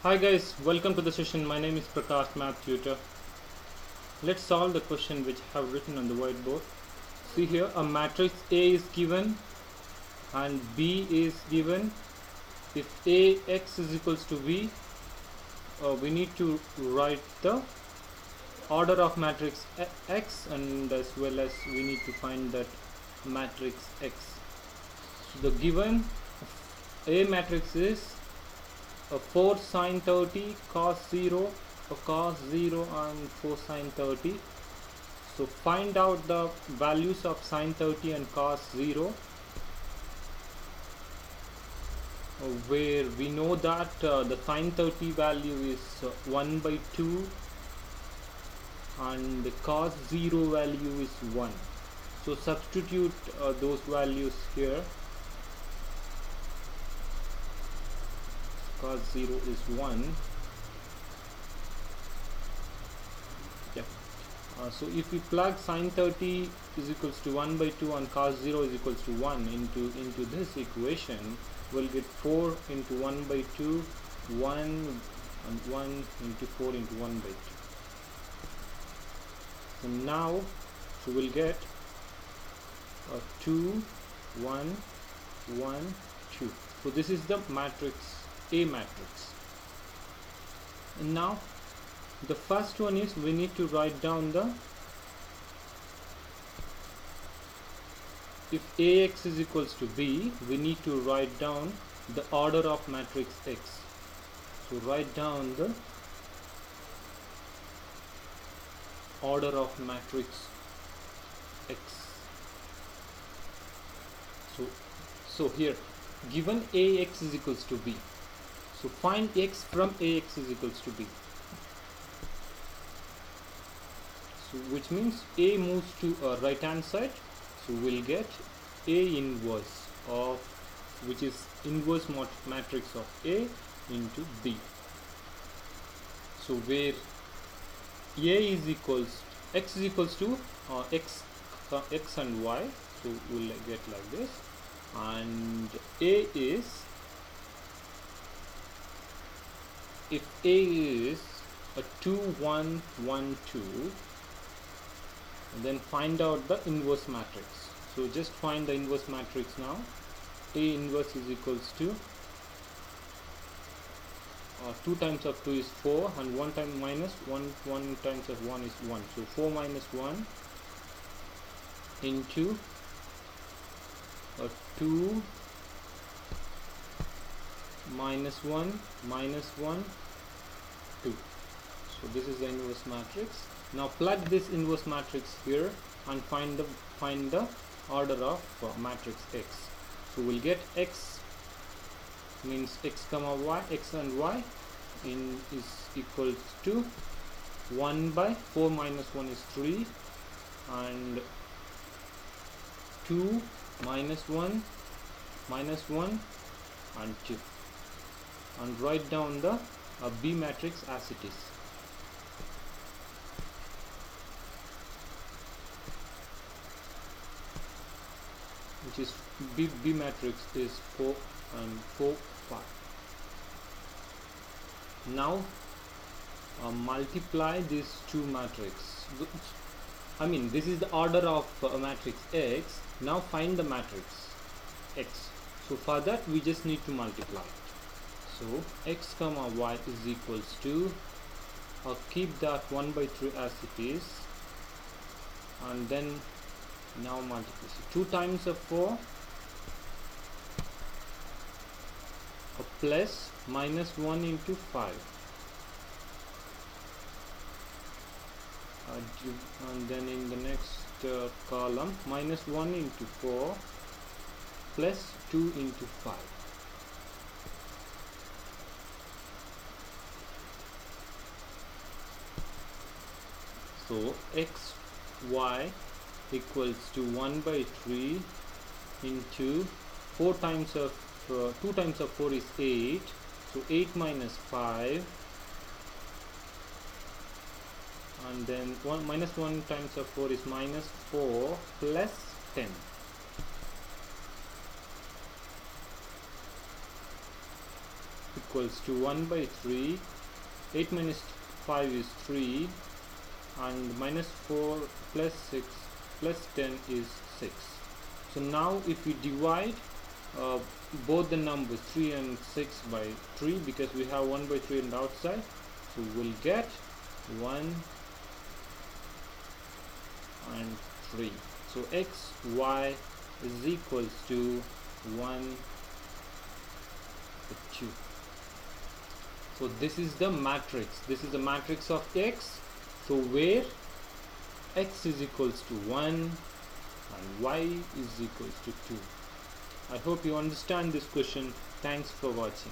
Hi guys, welcome to the session. My name is Prakash, math tutor. Let's solve the question which I have written on the whiteboard. See here, a matrix A is given and B is given. If AX is equals to B, we need to write the order of matrix X, and as well as we need to find that matrix X. So the given A matrix is 4 sine 30 cos 0 cos 0 and 4 sine 30. So find out the values of sine 30 and cos 0, where we know that the sine 30 value is 1 by 2 and the cos 0 value is 1. So substitute those values here. Cos 0 is 1. Yeah. So if we plug sine 30 is equals to 1 by 2 and cos 0 is equals to 1 into this equation, we'll get 4 into 1 by 2, 1 and 1 into 4 into 1 by 2. So now we'll get 2, 1, 1, 2. So this is the matrix, A matrix. And now the first one is we need to write down the, if AX is equals to B, we need to write down the order of matrix X. So write down the order of matrix X. So here given AX is equals to B, so find X from AX is equals to B. So which means A moves to right hand side, so we'll get A inverse of, which is inverse matrix of A into B. So where A is equals, X is equals to X and Y, so we'll get like this, and A is, if A is a 2 1 1 2, and then find out the inverse matrix. So just find the inverse matrix now. A inverse is equals to 2 times of 2 is 4 and 1 time minus 1 times of 1 is 1. So 4 minus 1 into 2 minus 1 minus 1 2. So this is the inverse matrix. Now plug this inverse matrix here and find the order of matrix X. So we'll get X means X comma Y, X and Y is equals to 1 by 4 minus 1 is 3 and 2 minus 1 and 2, and write down the B matrix as it is. Which is B matrix is 4 and 4 5. Now multiply these two matrices. I mean, this is the order of matrix X. Now find the matrix X. So for that we just need to multiply it. So X comma Y is equals to, keep that 1 by 3 as it is, and then now multiply. So 2 times of 4 plus minus 1 into 5, and then in the next column minus 1 into 4 plus 2 into 5. So X Y equals to 1 by 3 into 4 times of 2 times of 4 is 8, so 8 minus 5, and then minus 1 times of 4 is minus 4 plus 10. equals to 1 by 3. 8 minus 5 is 3, and minus 4 plus 6 plus 10 is 6. So now if we divide both the numbers 3 and 6 by 3, because we have 1 by 3 on the outside, so we'll get 1 and 3. So x, y is equals to 1, 2. So this is the matrix. This is the matrix of x. So where x is equals to 1 and y is equals to 2. I hope you understand this question. Thanks for watching.